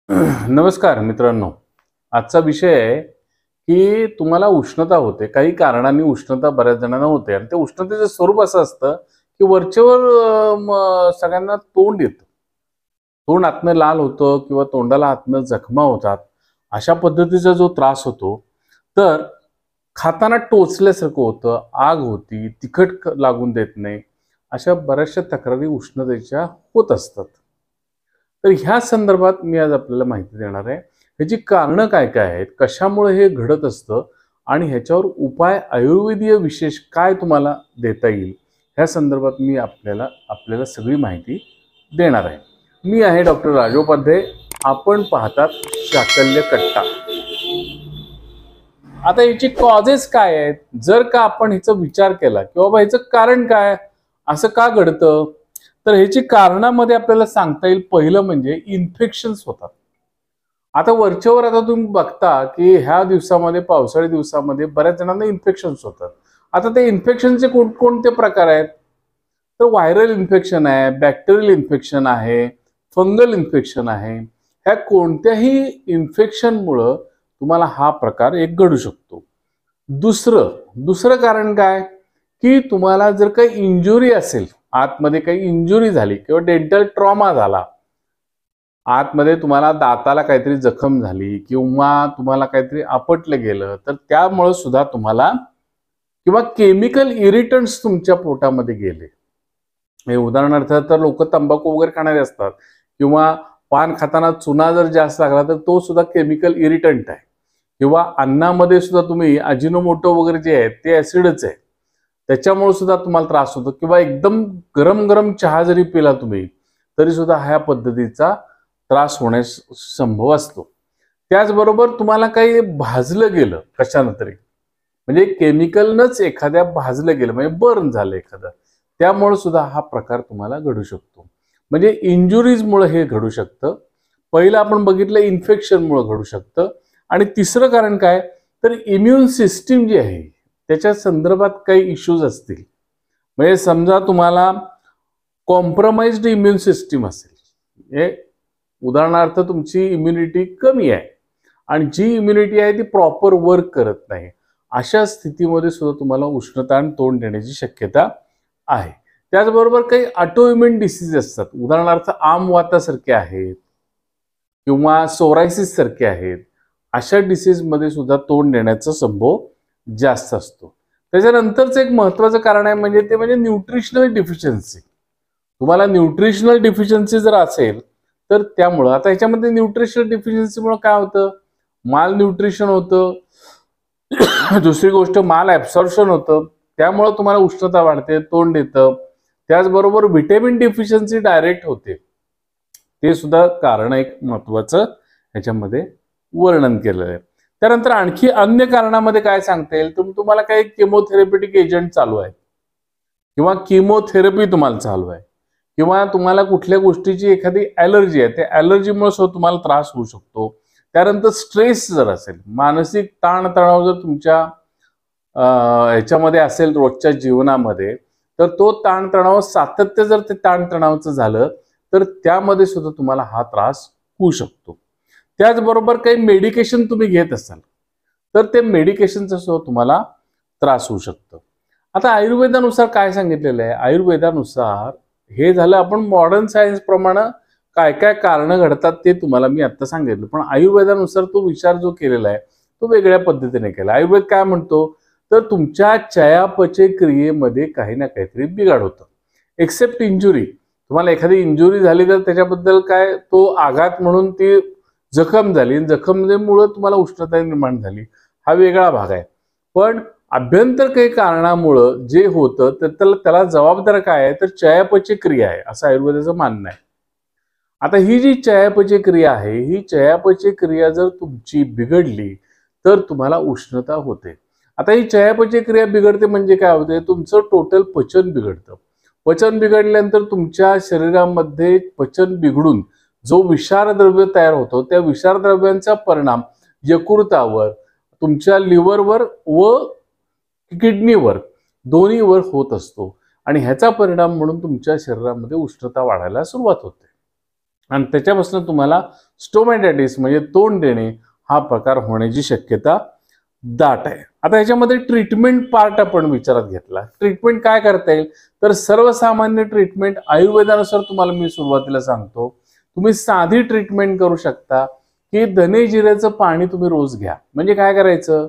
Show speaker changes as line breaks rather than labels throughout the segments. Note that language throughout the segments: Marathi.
नमस्कार मित्रांनो. आजचा विषय आहे की तुम्हाला उष्णता होते. काही कारणांनी उष्णता बऱ्याच जणांना होते आणि ते उष्णतेचं स्वरूप असं असतं की वरचेवर सगळ्यांना तोंड येतं. तोंड आतनं लाल होतं किंवा तोंडाला आतनं जखमा होतात. अशा पद्धतीचा जो त्रास होतो, तर खाताना टोचल्यासारखं होतं, आग होती, तिखट लागून देत नाही. अशा बऱ्याचशा तक्रारी उष्णतेच्या होत असतात. तर ह्या संदर्भात मी आज आपल्याला माहिती देणार आहे. ह्याची कारणं काय-काय आहेत? कशामुळे हे घडत असतं? आणि ह्याच्यावर उपाय आयुर्वेदीय विशेष काय तुम्हाला देता येईल? ह्या संदर्भात मी आपल्याला सगळी माहिती देणार आहे. मी आहे डॉक्टर राजोपाध्ये. आपण पाहतात शाकल्य कट्टा. आता याची कॉजेस काय आहेत? जर का आपण ह्याचा विचार केला की बाबा ह्याचं कारण काय? असं का घडतं? तर ह्याची कारणामध्ये आपल्याला सांगता येईल, पहिलं म्हणजे इन्फेक्शन्स होतात. आता वरच्यावर आता तुम्ही बघता की ह्या दिवसामध्ये, पावसाळी दिवसामध्ये बऱ्याच जणांना इन्फेक्शन्स होतात. आता ते इन्फेक्शनचे कोणकोणते प्रकार आहेत? तर व्हायरल इन्फेक्शन आहे, बॅक्टेरियल इन्फेक्शन आहे, फंगल इन्फेक्शन आहे. ह्या कोणत्याही इन्फेक्शनमुळं तुम्हाला हा प्रकार एक घडू शकतो. दुसरं कारण काय? की तुम्हाला जर काही इंजुरी असेल, आतमध्ये काही इंजुरी झाली किंवा डेंटल ट्रॉमा झाला, आतमध्ये तुम्हाला दाताला काहीतरी जखम झाली किंवा तुम्हाला काहीतरी आपटलं गेलं, तर त्यामुळे सुद्धा तुम्हाला किंवा केमिकल इरिटंट्स तुमच्या पोटामध्ये गेले. उदाहरणार्थ तर लोक तंबाखू वगैरे खाणारे असतात किंवा पान खाताना चुना जर जास्त लागला तर तो सुद्धा केमिकल इरिटंट आहे. किंवा अन्नामध्ये सुद्धा तुम्ही अजिनोमोटो वगैरे जे आहे ते ऍसिडच आहे, त्याच्यामुळे सुद्धा तुम्हाला त्रास होतो. किंवा एकदम गरम गरम चहा जरी पिला तुम्ही तरी सुद्धा ह्या पद्धतीचा त्रास होण्यास संभव असतो. त्याचबरोबर तुम्हाला काही भाजलं गेलं कशानं तरी, म्हणजे केमिकलनंच एखाद्या भाजलं गेलं, म्हणजे बर्न झालं एखादं, त्यामुळे सुद्धा हा प्रकार तुम्हाला घडू शकतो. म्हणजे इंजुरीजमुळे हे घडू शकतं. पहिलं आपण बघितलं इन्फेक्शनमुळे घडू शकतं. आणि तिसरं कारण काय? तर इम्युन सिस्टीम जी आहे त्याच्या संदर्भात काही इश्यूज असतील. म्हणजे समजा तुम्हाला कॉम्प्रोमाइज्ड इम्युन सिस्टीम असेल, हे उदाहरणार्थ तुमची इम्युनिटी कमी आहे आणि जी इम्युनिटी आहे ती प्रॉपर वर्क करत नाही, अशा स्थितीमध्ये सुद्धा तुम्हाला उष्णता आणि तोंड देण्याची शक्यता आहे. त्याचबरोबर काही ऑटोइम्युन डिसीज असतात, उदाहरणार्थ आमवातासारखे आहेत किंवा सोरायसिस सारखे आहेत. अशा डिसीजमध्ये सुद्धा तोंड देण्याचा संभव जास्त असतो. त्याच्यानंतरचं एक महत्त्वाचं कारण आहे म्हणजे ते म्हणजे न्यूट्रिशनल डिफिशियन्सी. तुम्हाला न्यूट्रिशनल डिफिशियन्सी जर असेल तर त्यामुळं, आता ह्याच्यामध्ये न्यूट्रिशनल डिफिशियन्सीमुळे काय होतं? माल न्यूट्रिशन होतं. दुसरी गोष्ट माल ॲब्सॉर्प्शन होतं, त्यामुळं तुम्हाला उष्णता वाढते, तोंड येतं. त्याचबरोबर व्हिटॅमिन डिफिशियन्सी डायरेक्ट होते. ते सुद्धा कारण एक महत्त्वाचं ह्याच्यामध्ये वर्णन केलेलं आहे. त्यानंतर आणखी अन्य कारणामध्ये काय सांगता येईल? तुम्हाला काही केमोथेरप्युटिक एजंट चालू आहे किंवा किमोथेरपी तुम्हाला चालू आहे किंवा तुम्हाला कुठल्या गोष्टीची एखादी ॲलर्जी आहे, त्या ॲलर्जीमुळे सुद्धा तुम्हाला त्रास होऊ शकतो. त्यानंतर स्ट्रेस जर असेल, मानसिक ताणतणाव जर तुमच्या ह्याच्यामध्ये असेल रोजच्या जीवनामध्ये, तर तो ताणतणाव सातत्य जर ते ताणतणावाचं झालं तर त्यामध्ये सुद्धा तुम्हाला हा त्रास होऊ शकतो. त्याचबरोबर काही मेडिकेशन तुम्ही घेत असाल तर ते मेडिकेशनचा सुद्धा तुम्हाला त्रास होऊ शकतो. आता आयुर्वेदानुसार काय सांगितलेलं आहे? आयुर्वेदानुसार हे झालं आपण मॉडर्न सायन्स प्रमाणे काय काय कारणं घडतात ते तुम्हाला मी आता सांगितलं. पण आयुर्वेदानुसार तो विचार जो केलेला आहे तो वेगळ्या पद्धतीने केला. आयुर्वेद काय म्हणतो? तर तुमच्या चयापचय क्रियेमध्ये काही ना काहीतरी बिघाड होतं. एक्सेप्ट इंजुरी, तुम्हाला एखादी इंजुरी झाली तर त्याच्याबद्दल काय, तो आघात म्हणून ती जखम झाली, जखमेमुळे तुम्हाला उष्णता निर्माण झाली, हा वेगळा भाग आहे. पण अभ्यंतर काही कारणामुळं जे होतं तर त्याला जबाबदार काय आहे? तर चयापचय क्रिया आहे, असं आयुर्वेदाचं मानणं आहे. आता ही जी चयापचय क्रिया आहे, ही चयापचय क्रिया जर तुमची बिघडली तर तुम्हाला उष्णता होते. आता ही चयापचय क्रिया बिघडते म्हणजे काय होते? तुमचं टोटल पचन बिघडतं. पचन बिघडल्यानंतर तुमच्या शरीरामध्ये पचन बिघडून जो विषार द्रव्य तयार होतो, त्या विषार द्रव्यांचा परिणाम यकृतावर, तुमच्या लिव्हरवर व किडनीवर, दोन्हीवर होत असतो आणि ह्याचा परिणाम म्हणून तुमच्या शरीरामध्ये उष्णता वाढायला सुरुवात होते. आणि त्याच्यापासून तुम्हाला स्टोमॅटायटिस म्हणजे तोंड देणे हा प्रकार होण्याची शक्यता दाट आहे. आता ह्याच्यामध्ये ट्रीटमेंट पार्ट आपण विचारात घेतला. ट्रीटमेंट काय करता येईल, तर सर्वसामान्य ट्रीटमेंट आयुर्वेदानुसार तुम्हाला मी सुरुवातीला सांगतो. तुम्ही साधी ट्रीटमेंट करू शकता की धने जिऱ्याचं पाणी तुम्ही रोज घ्या. म्हणजे काय करायचं,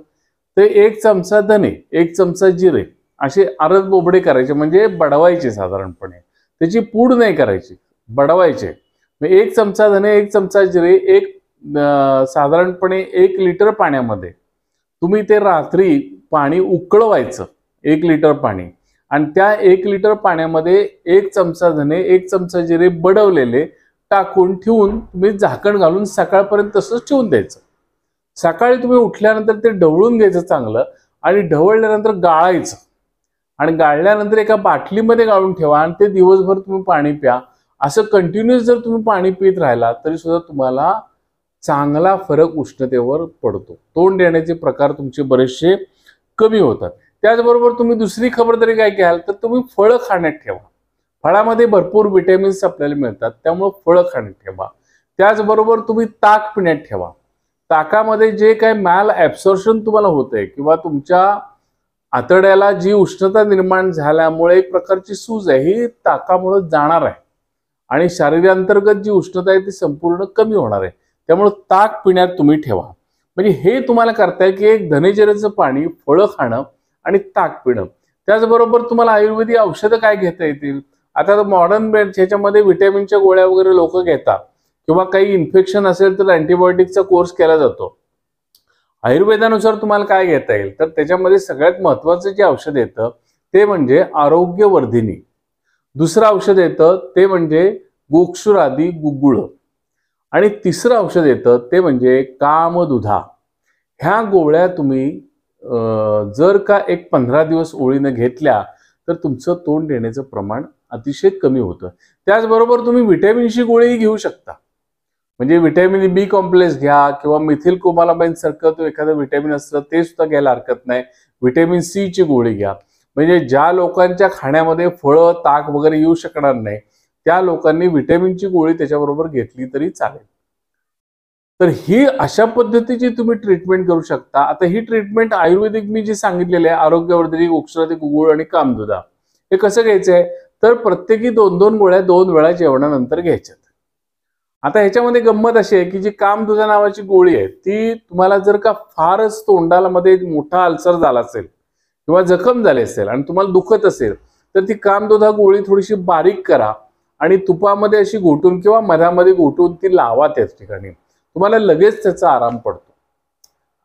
ते 1 चमचा धने 1 चमचा जिरे असे आरद बोबडे करायचे, म्हणजे बडवायचे साधारणपणे. त्याची पूड नाही करायची, बडवायचे. 1 चमचा धने 1 चमचा जिरे साधारणपणे 1 लिटर पाण्यामध्ये तुम्ही ते रात्री पाणी उकळवायचं, 1 लिटर पाणी, आणि त्या 1 लिटर पाण्यामध्ये 1 चमचा धने 1 चमचा जिरे बडवलेले टाकून ठेवून तुम्ही झाकण घालून सकाळपर्यंत तसंच ठेवून द्यायचं. सकाळी तुम्ही उठल्यानंतर ते ढवळून घ्यायचं चांगलं, आणि ढवळल्यानंतर गाळायचं, आणि गाळल्यानंतर एका बाटलीमध्ये गाळून ठेवा आणि ते दिवसभर तुम्ही पाणी प्या. असं कंटिन्युअस जर तुम्ही पाणी पित राहिला तरी सुद्धा तुम्हाला चांगला फरक उष्णतेवर पडतो. तोंड येण्याचे प्रकार तुमचे बरेचसे कमी होतात. त्याचबरोबर तुम्ही दुसरी खबरदारी काय घ्याल, तर तुम्ही फळं खाण्यात ठेवा. फळामध्ये भरपूर विटॅमिन्स आपल्याला मिळतात, त्यामुळे फळं खाण्यात ठेवा. त्याचबरोबर तुम्ही ताक पिण्यात ठेवा. ताकामध्ये जे काय मॅल ॲब्सॉर्प्शन तुम्हाला होतंय किंवा तुमच्या आतड्याला जी उष्णता निर्माण झाल्यामुळे एक प्रकारची सूज आहे, ही ताकामुळे जाणार आहे आणि शरीरांतर्गत जी उष्णता आहे ती संपूर्ण कमी होणार आहे. त्यामुळे ताक पिण्यात तुम्ही ठेवा. म्हणजे हे तुम्हाला करता येईल की एक धनेजिऱ्याचं पाणी, फळं खाणं आणि ताक पिणं. त्याचबरोबर तुम्हाला आयुर्वेदिक औषधं काय घेता येतील. आता मॉडर्न ह्याच्यामध्ये व्हिटॅमिनच्या गोळ्या वगैरे लोक घेतात, किंवा काही इन्फेक्शन असेल तर अँटीबायोटिकचा कोर्स केला जातो. आयुर्वेदानुसार तुम्हाला काय घेता येईल, तर त्याच्यामध्ये सगळ्यात महत्वाचं जे औषध येतं ते म्हणजे आरोग्यवर्धिनी. दुसरं औषध येतं ते म्हणजे गोक्षुरादी गुगुळ, आणि तिसरं औषध येतं ते म्हणजे कामदुधा. ह्या गोळ्या तुम्ही जर का एक 15 दिवस ओळीनं घेतल्या तर तुमचं तोंड येण्याचं प्रमाण अतिशय कमी होतं. त्याचबरोबर तुम्ही व्हिटॅमिन सी गोळीही घेऊ शकता. म्हणजे व्हिटॅमिन बी कॉम्प्लेक्स घ्या, किंवा मिथिल कोमालाबाईन सारखं एखादं व्हिटॅमिन असतं ते सुद्धा घ्यायला हरकत नाही. व्हिटॅमिन सी ची गोळी घ्या. म्हणजे ज्या लोकांच्या खाण्यामध्ये फळं ताक वगैरे येऊ शकणार नाही त्या लोकांनी व्हिटॅमिनची गोळी त्याच्याबरोबर घेतली तरी चालेल. तर ही अशा पद्धतीची तुम्ही ट्रीटमेंट करू शकता. आता ही ट्रीटमेंट आयुर्वेदिक मी जी सांगितलेली आहे, आरोग्यवर्धनी, गोक्षुरादी गुगुळ आणि कामदुधा, हे कसं घ्यायचं आहे, तर प्रत्येकी 2-2 गोळ्या 2 वेळा जेवणानंतर घ्यायच्यात. आता ह्याच्यामध्ये गंमत अशी आहे की जी कामदुधा नावाची गोळी आहे ती तुम्हाला जर का फारच तोंडाला मध्ये मोठा अल्सर झाला असेल किंवा जखम झाली असेल आणि तुम्हाला दुखत असेल तर ती कामदुधा गोळी थोडीशी बारीक करा आणि तुपामध्ये अशी घोटून किंवा मधामध्ये घोटून ती लावा. त्याच ठिकाणी तुम्हाला लगेच त्याचा आराम पडतो.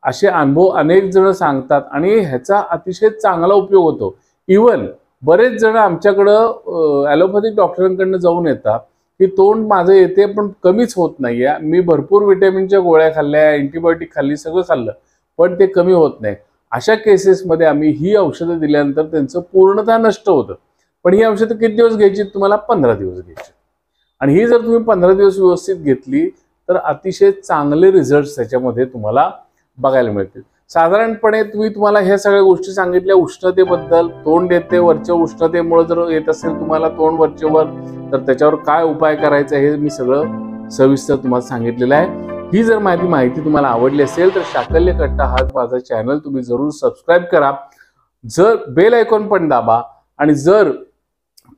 असे अनुभव अनेक जण सांगतात आणि ह्याचा अतिशय चांगला उपयोग होतो. इवन बरेच जण आमच्याकडं ॲलोपॅथिक डॉक्टरांकडनं जाऊन येतात की तोंड माझं येते पण कमीच होत नाहीये, मी भरपूर व्हिटॅमिनच्या गोळ्या खाल्ल्या, अँटीबायोटिक खाल्ली, सगळं खाल्लं पण ते कमी होत नाही. अशा केसेसमध्ये आम्ही ही औषधं दिल्यानंतर त्यांचं पूर्णतः नष्ट होतं. पण ही औषधं किती दिवस घ्यायची, तुम्हाला 15 दिवस घ्यायची. आणि ही जर तुम्ही 15 दिवस व्यवस्थित घेतली तर अतिशय चांगले रिझल्ट्स त्याच्यामध्ये तुम्हाला बघायला मिळतील. साधारणपणे तुम्हाला ह्या सगळ्या गोष्टी सांगितल्या उष्णतेबद्दल. तोंड येते वरच्या उष्णतेमुळे जर येत असेल तुम्हाला तोंड वरचेवर, तर त्याच्यावर काय उपाय करायचा हे मी सगळं सविस्तर तुम्हाला सांगितलेलं आहे. ही जर माहिती तुम्हाला आवडली असेल तर शाकल्य कट्टा हा माझा चॅनल तुम्ही जरूर सबस्क्राईब करा. जर बेल आयकॉन पण दाबा, आणि जर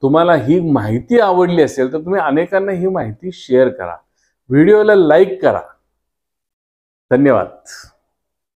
तुम्हाला ही माहिती आवडली असेल तर तुम्ही अनेकांना ही माहिती शेअर करा, व्हिडिओला लाईक करा. धन्यवाद.